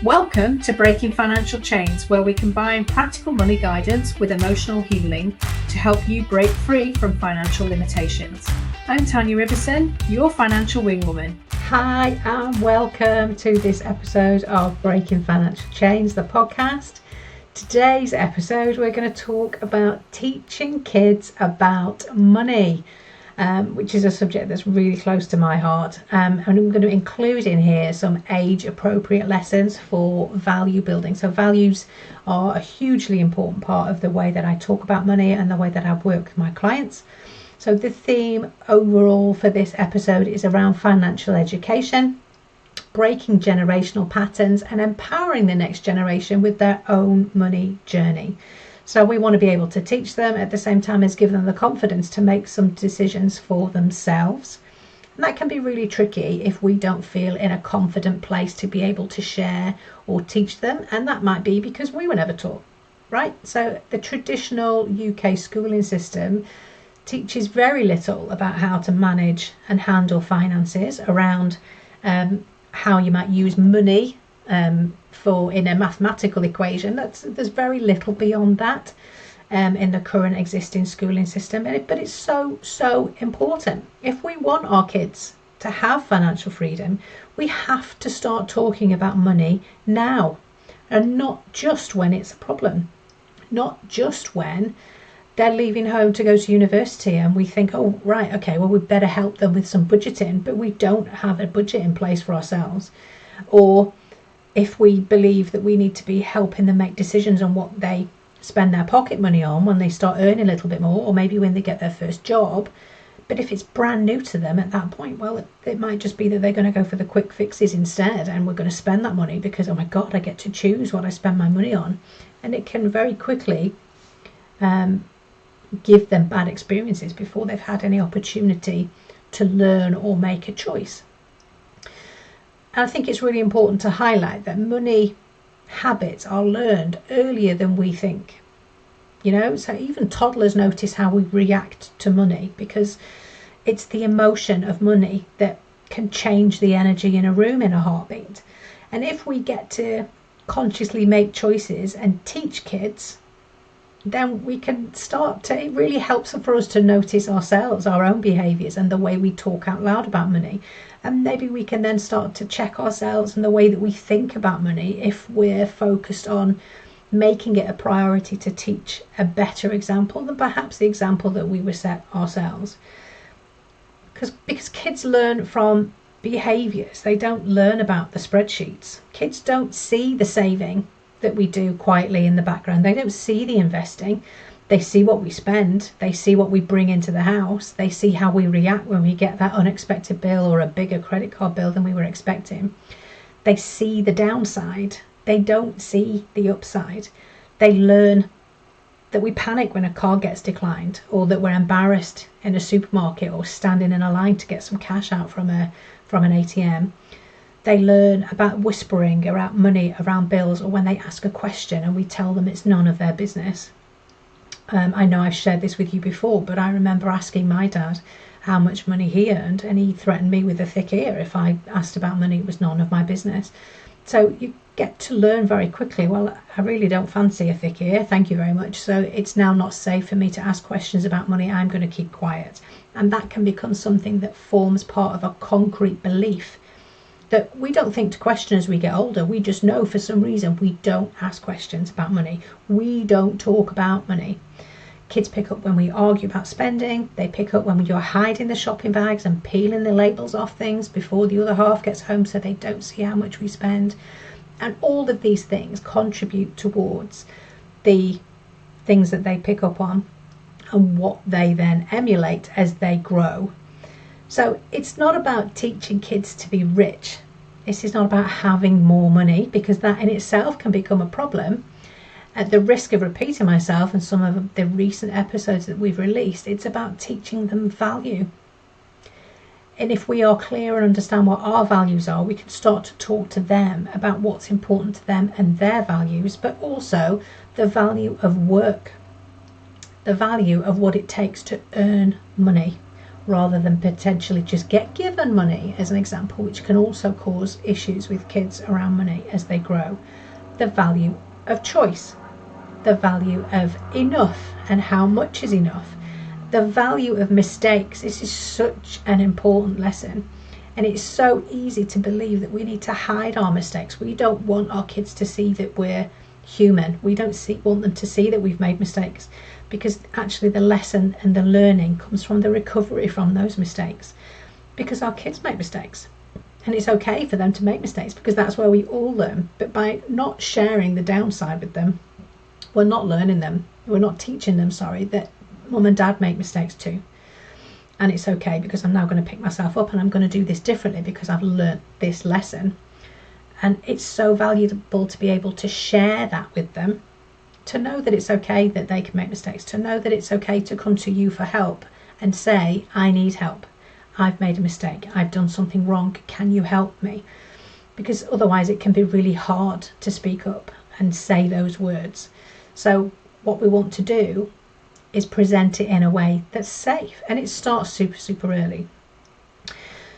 Welcome to Breaking Financial Chains, where we combine practical money guidance with emotional healing to help you break free from financial limitations. I'm Tanya Riverson, your financial wingwoman. Hi, and welcome to this episode of Breaking Financial Chains, the podcast. Today's episode, we're going to talk about teaching kids about money, which is a subject that's really close to my heart. And I'm going to include in here some age-appropriate lessons for value building. So values are a hugely important part of the way that I talk about money and the way that I work with my clients. So the theme overall for this episode is around financial education, breaking generational patterns and empowering the next generation with their own money journey. So we want to be able to teach them at the same time as give them the confidence to make some decisions for themselves. And that can be really tricky if we don't feel in a confident place to be able to share or teach them. And that might be because we were never taught, right? So the traditional UK schooling system teaches very little about how to manage and handle finances, around how you might use money for in a mathematical equation. There's very little beyond that in the current existing schooling system, but it's so important. If we want our kids to have financial freedom, we have to start talking about money now, and not just when it's a problem, not just when they're leaving home to go to university and we think, oh right, okay, well we better help them with some budgeting, but we don't have a budget in place for ourselves. Or if we believe that we need to be helping them make decisions on what they spend their pocket money on when they start earning a little bit more, or maybe when they get their first job. But if it's brand new to them at that point, well, it might just be that they're going to go for the quick fixes instead, and we're going to spend that money because, oh my God, I get to choose what I spend my money on. And it can very quickly give them bad experiences before they've had any opportunity to learn or make a choice. And I think it's really important to highlight that money habits are learned earlier than we think. So even toddlers notice how we react to money, because it's the emotion of money that can change the energy in a room in a heartbeat. And if we get to consciously make choices and teach kids, then we can start to, it really helps for us to notice ourselves, our own behaviours and the way we talk out loud about money. And maybe we can then start to check ourselves and the way that we think about money if we're focused on making it a priority to teach a better example than perhaps the example that we were set ourselves. Because kids learn from behaviours, they don't learn about the spreadsheets. Kids don't see the saving that we do quietly in the background. They don't see the investing. They see what we spend. They see what we bring into the house. They see how we react when we get that unexpected bill or a bigger credit card bill than we were expecting. They see the downside. They don't see the upside. They learn that we panic when a card gets declined, or that we're embarrassed in a supermarket or standing in a line to get some cash out from an ATM. They learn about whispering around money, around bills, or when they ask a question and we tell them it's none of their business. I know I've shared this with you before, but I remember asking my dad how much money he earned, and he threatened me with a thick ear if I asked about money. It was none of my business. So you get to learn very quickly, well, I really don't fancy a thick ear, thank you very much. So it's now not safe for me to ask questions about money. I'm going to keep quiet. And that can become something that forms part of a concrete belief that we don't think to question as we get older. We just know for some reason we don't ask questions about money. We don't talk about money. Kids pick up when we argue about spending. They pick up when you're hiding the shopping bags and peeling the labels off things before the other half gets home so they don't see how much we spend. And all of these things contribute towards the things that they pick up on and what they then emulate as they grow. So it's not about teaching kids to be rich. This is not about having more money, because that in itself can become a problem. At the risk of repeating myself and some of the recent episodes that we've released, it's about teaching them value. And if we are clear and understand what our values are, we can start to talk to them about what's important to them and their values, but also the value of work, the value of what it takes to earn money. rather than potentially just get given money, as an example, which can also cause issues with kids around money as they grow. The value of choice, the value of enough and how much is enough, the value of mistakes. This is such an important lesson, and it's so easy to believe that we need to hide our mistakes. We don't want our kids to see that we're human. We don't want them to see that we've made mistakes, because actually the lesson and the learning comes from the recovery from those mistakes, because our kids make mistakes and it's okay for them to make mistakes, because that's where we all learn. But by not sharing the downside with them, we're not teaching them that mum and dad make mistakes too, and it's okay, because I'm now going to pick myself up and I'm going to do this differently because I've learnt this lesson. And it's so valuable to be able to share that with them, to know that it's okay that they can make mistakes, to know that it's okay to come to you for help and say, I need help, I've made a mistake, I've done something wrong, can you help me? Because otherwise it can be really hard to speak up and say those words. So what we want to do is present it in a way that's safe, and it starts super early.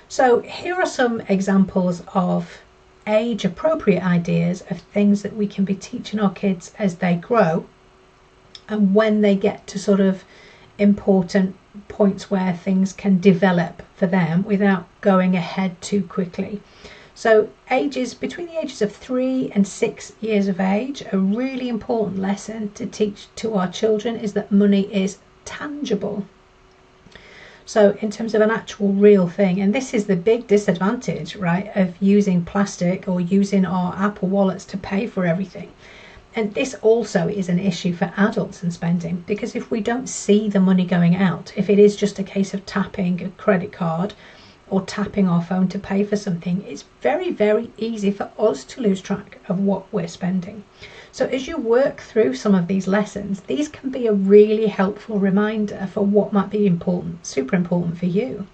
So here are some examples of age appropriate ideas of things that we can be teaching our kids as they grow, and when they get to sort of important points where things can develop for them without going ahead too quickly. So between the ages of 3 and 6 years of age, a really important lesson to teach to our children is that money is tangible. So in terms of an actual real thing, and this is the big disadvantage, right, of using plastic or using our Apple wallets to pay for everything. And this also is an issue for adults and spending, because if we don't see the money going out, if it is just a case of tapping a credit card or tapping our phone to pay for something, it's very easy for us to lose track of what we're spending. So as you work through some of these lessons, these can be a really helpful reminder for what might be important, super important for you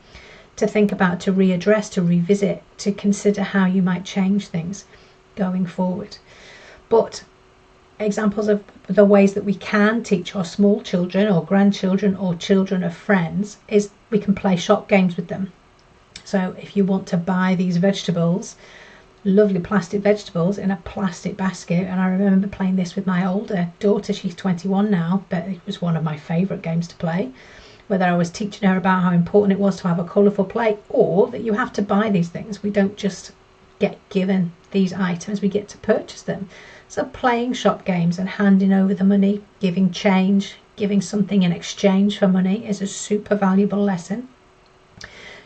to think about, to readdress, to revisit, to consider how you might change things going forward. But examples of the ways that we can teach our small children or grandchildren or children of friends is we can play shop games with them. So if you want to buy these vegetables, lovely plastic vegetables in a plastic basket, and I remember playing this with my older daughter, she's 21 now, but it was one of my favourite games to play, whether I was teaching her about how important it was to have a colourful plate, or that you have to buy these things. We don't just get given these items, we get to purchase them. So playing shop games and handing over the money, giving change, giving something in exchange for money is a super valuable lesson.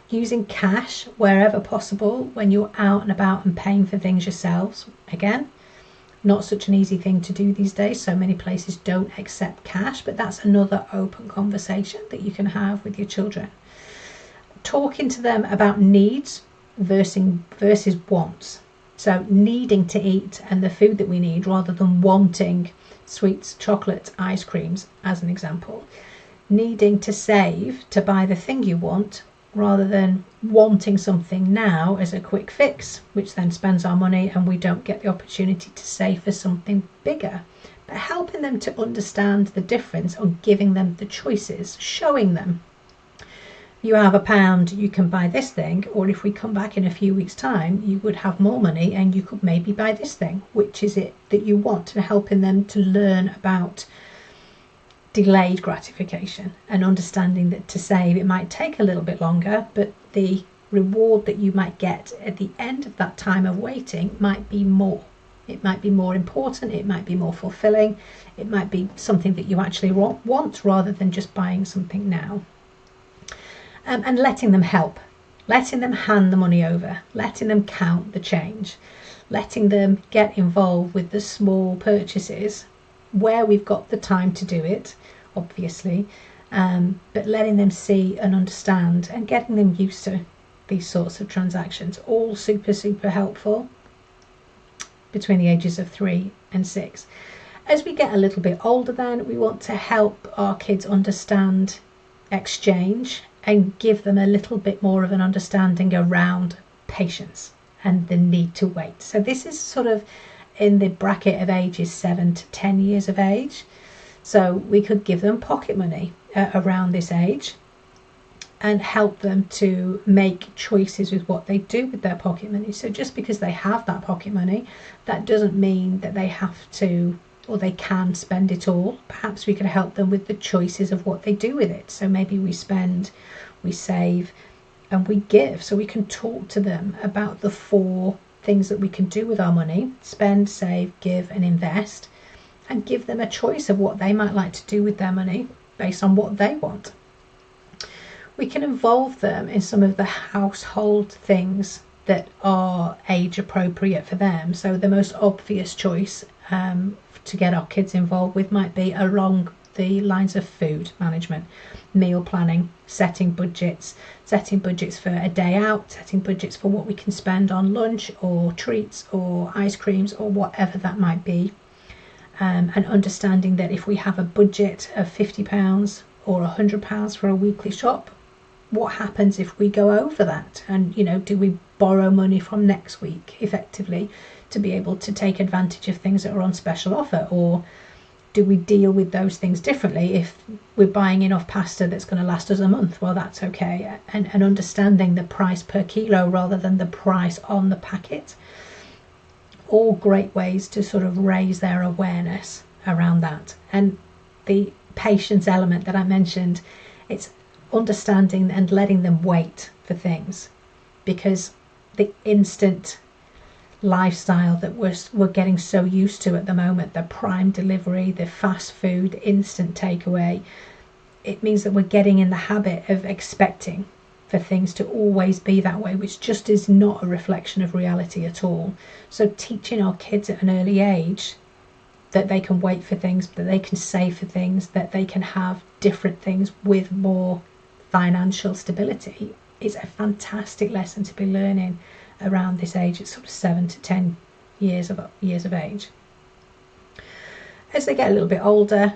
Using cash wherever possible when you're out and about and paying for things yourselves. Again, not such an easy thing to do these days. So many places don't accept cash, but that's another open conversation that you can have with your children. Talking to them about needs versus wants. So needing to eat and the food that we need, rather than wanting sweets, chocolates, ice creams, as an example. Needing to save to buy the thing you want, rather than wanting something now as a quick fix, which then spends our money and we don't get the opportunity to save for something bigger. But helping them to understand the difference, or giving them the choices, showing them, you have £1, you can buy this thing, or if we come back in a few weeks' time, you would have more money and you could maybe buy this thing. Which is it that you want? And helping them to learn about delayed gratification and understanding that to save it might take a little bit longer, but the reward that you might get at the end of that time of waiting might be more. It might be more important, it might be more fulfilling, it might be something that you actually want rather than just buying something now. And letting them help, letting them hand the money over, letting them count the change, letting them get involved with the small purchases where we've got the time to do it, obviously, but letting them see and understand and getting them used to these sorts of transactions, all super helpful between the ages of 3 and 6. As we get a little bit older, then we want to help our kids understand exchange and give them a little bit more of an understanding around patience and the need to wait. So this is sort of in the bracket of ages 7 to 10 years of age. So we could give them pocket money around this age, and help them to make choices with what they do with their pocket money. So just because they have that pocket money, that doesn't mean that they have to or they can spend it all. Perhaps we could help them with the choices of what they do with it. So maybe we spend, we save, and we give. So we can talk to them about the 4 things that we can do with our money: spend, save, give, and invest, and give them a choice of what they might like to do with their money based on what they want. We can involve them in some of the household things that are age appropriate for them. So the most obvious choice to get our kids involved with might be along the lines of food management, meal planning, setting budgets for a day out, setting budgets for what we can spend on lunch or treats or ice creams or whatever that might be, and understanding that if we have a budget of £50 or £100 for a weekly shop, what happens if we go over that? And do we borrow money from next week effectively to be able to take advantage of things that are on special offer, or do we deal with those things differently? If we're buying enough pasta that's going to last us a month, well, that's okay. And understanding the price per kilo rather than the price on the packet, all great ways to sort of raise their awareness around that. And the patience element that I mentioned, it's understanding and letting them wait for things, because the instant lifestyle that we're getting so used to at the moment, the prime delivery, the fast food, instant takeaway, it means that we're getting in the habit of expecting for things to always be that way, which just is not a reflection of reality at all. So teaching our kids at an early age that they can wait for things, that they can save for things, that they can have different things with more financial stability is a fantastic lesson to be learning around this age. It's sort of 7 to 10 years of age. As they get a little bit older,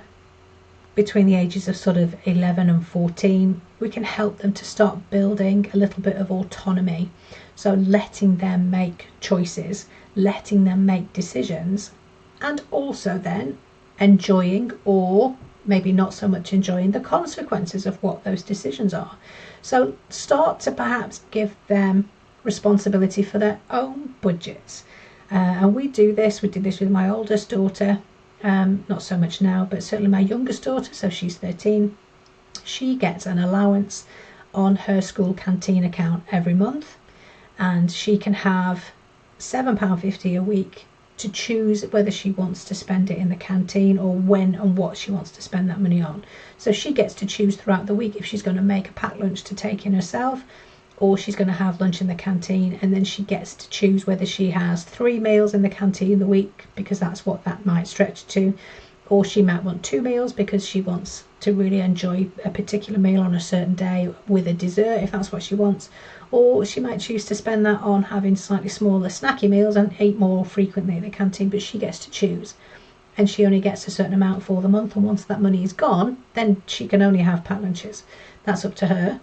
between the ages of sort of 11 and 14, we can help them to start building a little bit of autonomy. So letting them make choices, letting them make decisions, and also then enjoying, or maybe not so much enjoying, the consequences of what those decisions are. So start to perhaps give them responsibility for their own budgets. And we did this with my oldest daughter, not so much now, but certainly my youngest daughter, so she's 13. She gets an allowance on her school canteen account every month, and she can have £7.50 a week to choose whether she wants to spend it in the canteen or when and what she wants to spend that money on. So she gets to choose throughout the week if she's going to make a packed lunch to take in herself, or she's going to have lunch in the canteen, and then she gets to choose whether she has 3 meals in the canteen the week, because that's what that might stretch to, or she might want 2 meals because she wants to really enjoy a particular meal on a certain day with a dessert if that's what she wants, or she might choose to spend that on having slightly smaller snacky meals and eat more frequently in the canteen. But she gets to choose, and she only gets a certain amount for the month, and once that money is gone, then she can only have packed lunches. That's up to her,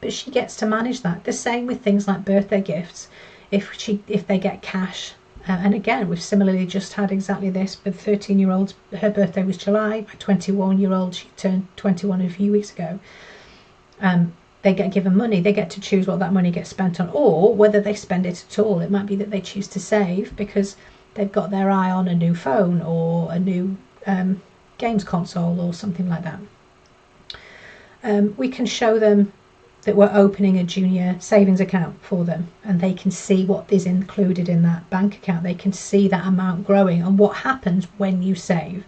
but she gets to manage that. The same with things like birthday gifts. If they get cash, and again, we've similarly just had exactly this with 13-year-olds. Her birthday was July. My 21-year-old, she turned 21 a few weeks ago. They get given money. They get to choose what that money gets spent on, or whether they spend it at all. It might be that they choose to save because they've got their eye on a new phone or a new games console or something like that. We can show them that we're opening a junior savings account for them, and they can see what is included in that bank account. They can see that amount growing, and what happens when you save,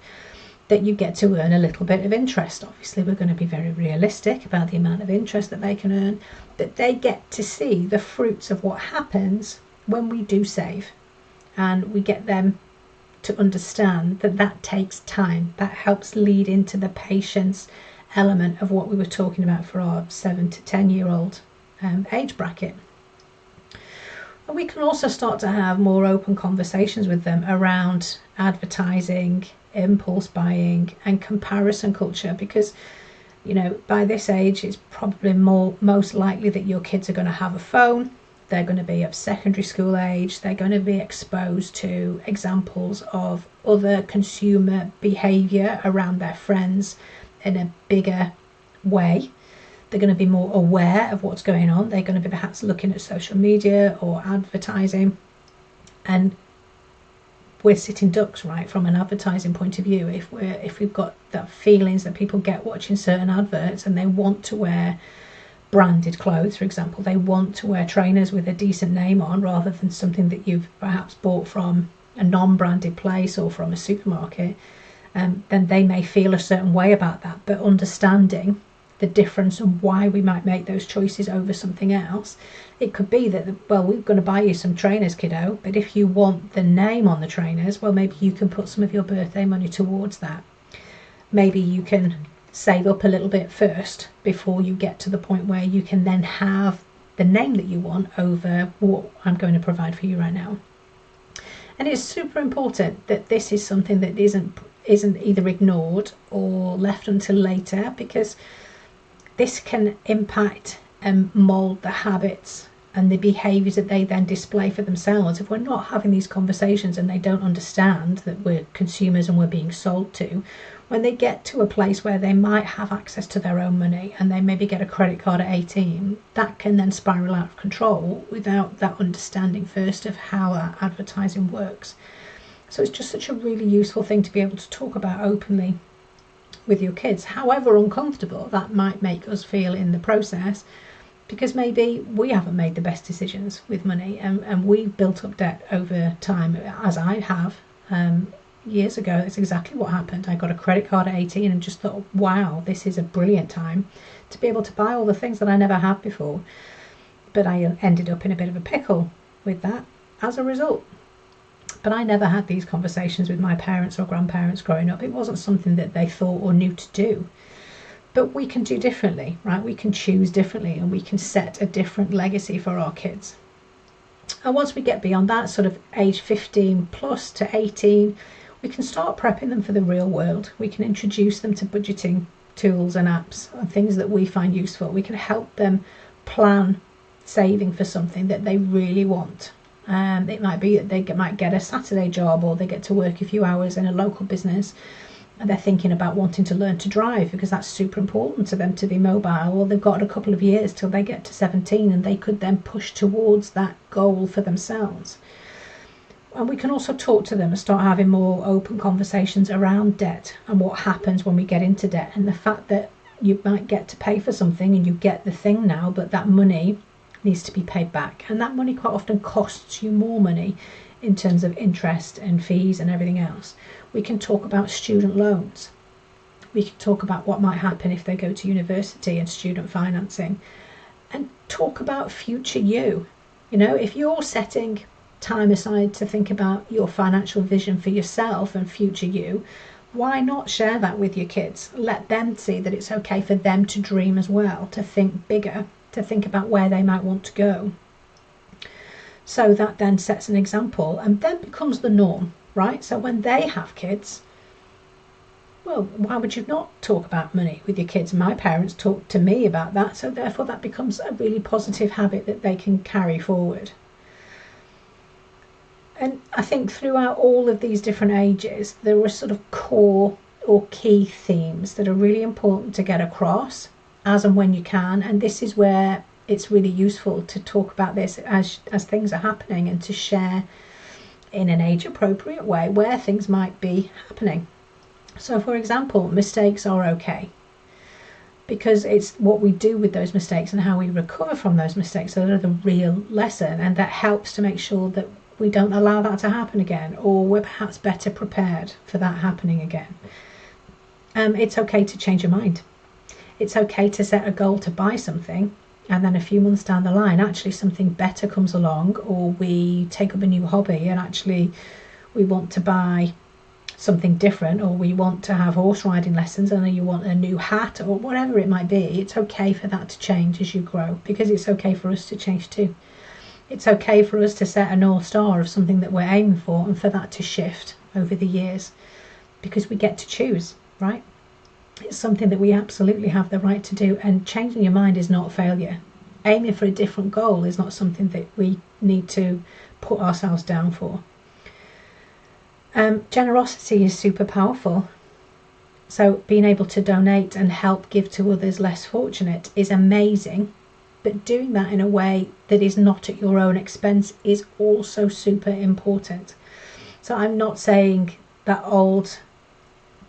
that you get to earn a little bit of interest. Obviously, we're going to be very realistic about the amount of interest that they can earn, but they get to see the fruits of what happens when we do save, and we get them to understand that that takes time. That helps lead into the patience element of what we were talking about for our 7 to 10-year-old age bracket. And we can also start to have more open conversations with them around advertising, impulse buying, and comparison culture, because by this age it's probably most likely that your kids are going to have a phone. They're going to be of secondary school age. They're going to be exposed to examples of other consumer behaviour around their friends in a bigger way. They're going to be more aware of what's going on. They're going to be perhaps looking at social media or advertising, and we're sitting ducks, right, from an advertising point of view. If we've got that feelings that people get watching certain adverts and they want to wear branded clothes, for example, they want to wear trainers with a decent name on rather than something that you've perhaps bought from a non-branded place or from a supermarket, then they may feel a certain way about that. But understanding the difference and why we might make those choices over something else, it could be that, well, we're going to buy you some trainers, kiddo, but if you want the name on the trainers, well, maybe you can put some of your birthday money towards that. Maybe you can save up a little bit first before you get to the point where you can then have the name that you want over what I'm going to provide for you right now. And it's super important that this is something that isn't either ignored or left until later, because this can impact and mould the habits and the behaviours that they then display for themselves. If we're not having these conversations and they don't understand that we're consumers and we're being sold to, when they get to a place where they might have access to their own money and they maybe get a credit card at 18, that can then spiral out of control without that understanding first of how that advertising works. So it's just such a really useful thing to be able to talk about openly with your kids, however uncomfortable that might make us feel in the process, because maybe we haven't made the best decisions with money and we've built up debt over time, as I have. Years ago, that's exactly what happened. I got a credit card at 18 and just thought, wow, this is a brilliant time to be able to buy all the things that I never had before. But I ended up in a bit of a pickle with that as a result. But I never had these conversations with my parents or grandparents growing up. It wasn't something that they thought or knew to do. But we can do differently, right? We can choose differently and we can set a different legacy for our kids. And once we get beyond that, sort of age 15 plus to 18, we can start prepping them for the real world. We can introduce them to budgeting tools and apps and things that we find useful. We can help them plan saving for something that they really want. It might be that they might get a Saturday job, or they get to work a few hours in a local business and they're thinking about wanting to learn to drive because that's super important to them to be mobile, or they've got a couple of years till they get to 17 and they could then push towards that goal for themselves. And we can also talk to them and start having more open conversations around debt and what happens when we get into debt, and the fact that you might get to pay for something and you get the thing now, but that money needs to be paid back, and that money quite often costs you more money in terms of interest and fees and everything else. We can talk about student loans. We can talk about what might happen if they go to university and student financing, and talk about future you. You know, if you're setting time aside to think about your financial vision for yourself and future you, why not share that with your kids? Let them see that it's okay for them to dream as well, to think bigger, to think about where they might want to go. So that then sets an example and then becomes the norm, right? So when they have kids, well, why would you not talk about money with your kids? My parents talked to me about that, so therefore that becomes a really positive habit that they can carry forward. And I think throughout all of these different ages, there are sort of core or key themes that are really important to get across as and when you can. And this is where it's really useful to talk about this as things are happening, and to share in an age appropriate way where things might be happening. So for example, mistakes are okay, because it's what we do with those mistakes and how we recover from those mistakes that are the real lesson, and that helps to make sure that we don't allow that to happen again, or we're perhaps better prepared for that happening again. It's okay to change your mind. It's okay to set a goal to buy something, and then a few months down the line actually something better comes along, or we take up a new hobby and actually we want to buy something different, or we want to have horse riding lessons and you want a new hat, or whatever it might be. It's okay for that to change as you grow, because it's okay for us to change too. It's okay for us to set a North Star of something that we're aiming for, and for that to shift over the years, because we get to choose, right? It's something that we absolutely have the right to do, and changing your mind is not failure. Aiming for a different goal is not something that we need to put ourselves down for. Generosity is super powerful. So being able to donate and help give to others less fortunate is amazing, but doing that in a way that is not at your own expense is also super important. So I'm not saying that old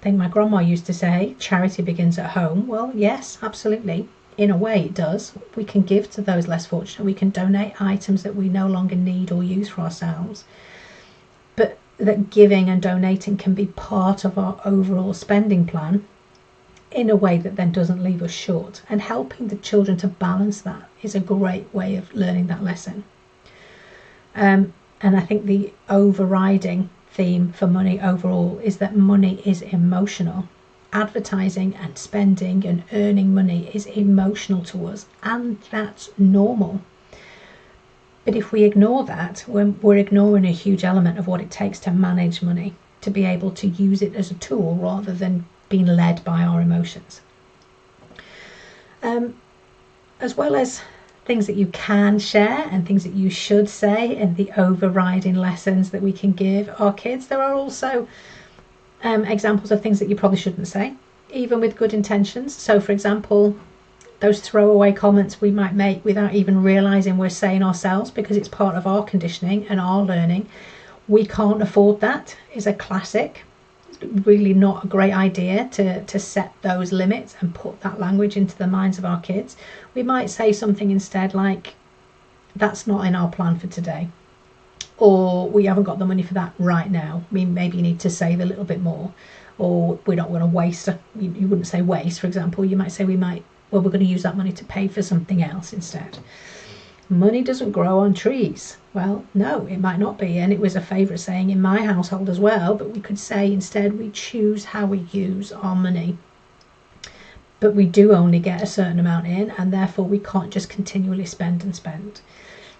thing my grandma used to say, charity begins at home. Well, yes, absolutely. In a way it does. We can give to those less fortunate. We can donate items that we no longer need or use for ourselves. But that giving and donating can be part of our overall spending plan in a way that then doesn't leave us short. And helping the children to balance that is a great way of learning that lesson. And I think the overriding theme for money overall is that money is emotional. Advertising and spending and earning money is emotional to us, and that's normal. But if we ignore that, we're ignoring a huge element of what it takes to manage money, to be able to use it as a tool rather than being led by our emotions. As well as things that you can share and things that you should say and the overriding lessons that we can give our kids, there are also examples of things that you probably shouldn't say, even with good intentions. So, for example, those throwaway comments we might make without even realising we're saying ourselves because it's part of our conditioning and our learning. We can't afford that is a classic. It's really not a great idea to set those limits and put that language into the minds of our kids. We might say something instead like, that's not in our plan for today. Or we haven't got the money for that right now. We maybe need to save a little bit more. Or we're not going to waste. You wouldn't say waste, for example. You might say we're going to use that money to pay for something else instead. Money doesn't grow on trees. Well, no, it might not be. And it was a favourite saying in my household as well. But we could say instead we choose how we use our money. But we do only get a certain amount in, and therefore we can't just continually spend and spend.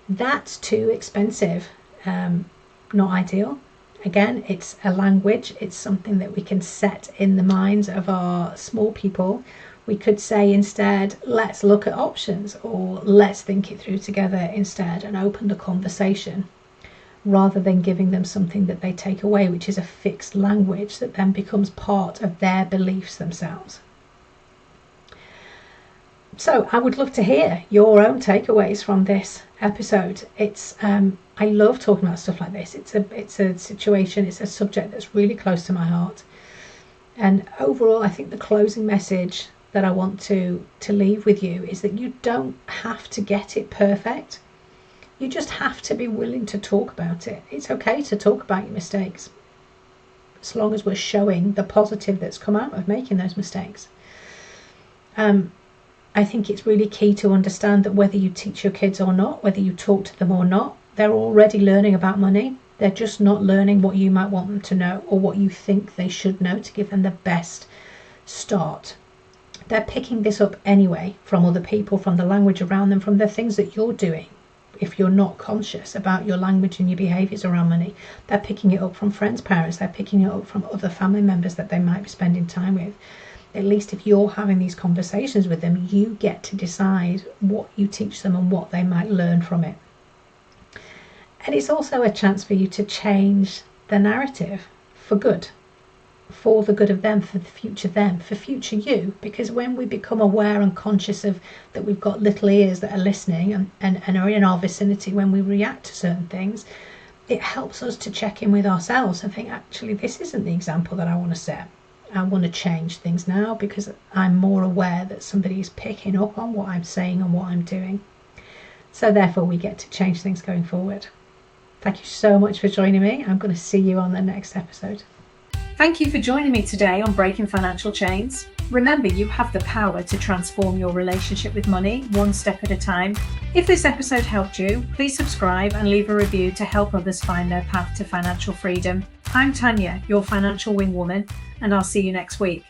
That's too expensive. Not ideal. Again, it's a language. It's something that we can set in the minds of our small people. We could say instead, let's look at options, or let's think it through together instead and open the conversation, rather than giving them something that they take away, which is a fixed language that then becomes part of their beliefs themselves. So I would love to hear your own takeaways from this episode. I love talking about stuff like this. It's a situation, it's a subject that's really close to my heart. And overall, I think the closing message that I want to leave with you is that you don't have to get it perfect. You just have to be willing to talk about it. It's okay to talk about your mistakes, as long as we're showing the positive that's come out of making those mistakes. I think it's really key to understand that whether you teach your kids or not, whether you talk to them or not, they're already learning about money. They're just not learning what you might want them to know or what you think they should know to give them the best start. They're picking this up anyway from other people, from the language around them, from the things that you're doing. If you're not conscious about your language and your behaviours around money, they're picking it up from friends' parents. They're picking it up from other family members that they might be spending time with. At least if you're having these conversations with them, you get to decide what you teach them and what they might learn from it. And it's also a chance for you to change the narrative for good, for the good of them, for the future them, for future you. Because when we become aware and conscious of that we've got little ears that are listening and are in our vicinity when we react to certain things, it helps us to check in with ourselves and think, actually, this isn't the example that I want to set. I want to change things now because I'm more aware that somebody is picking up on what I'm saying and what I'm doing. So therefore we get to change things going forward. Thank you so much for joining me. I'm going to see you on the next episode. Thank you for joining me today on Breaking Financial Chains. Remember, you have the power to transform your relationship with money one step at a time. If this episode helped you, please subscribe and leave a review to help others find their path to financial freedom. I'm Tanya, your financial wing woman, and I'll see you next week.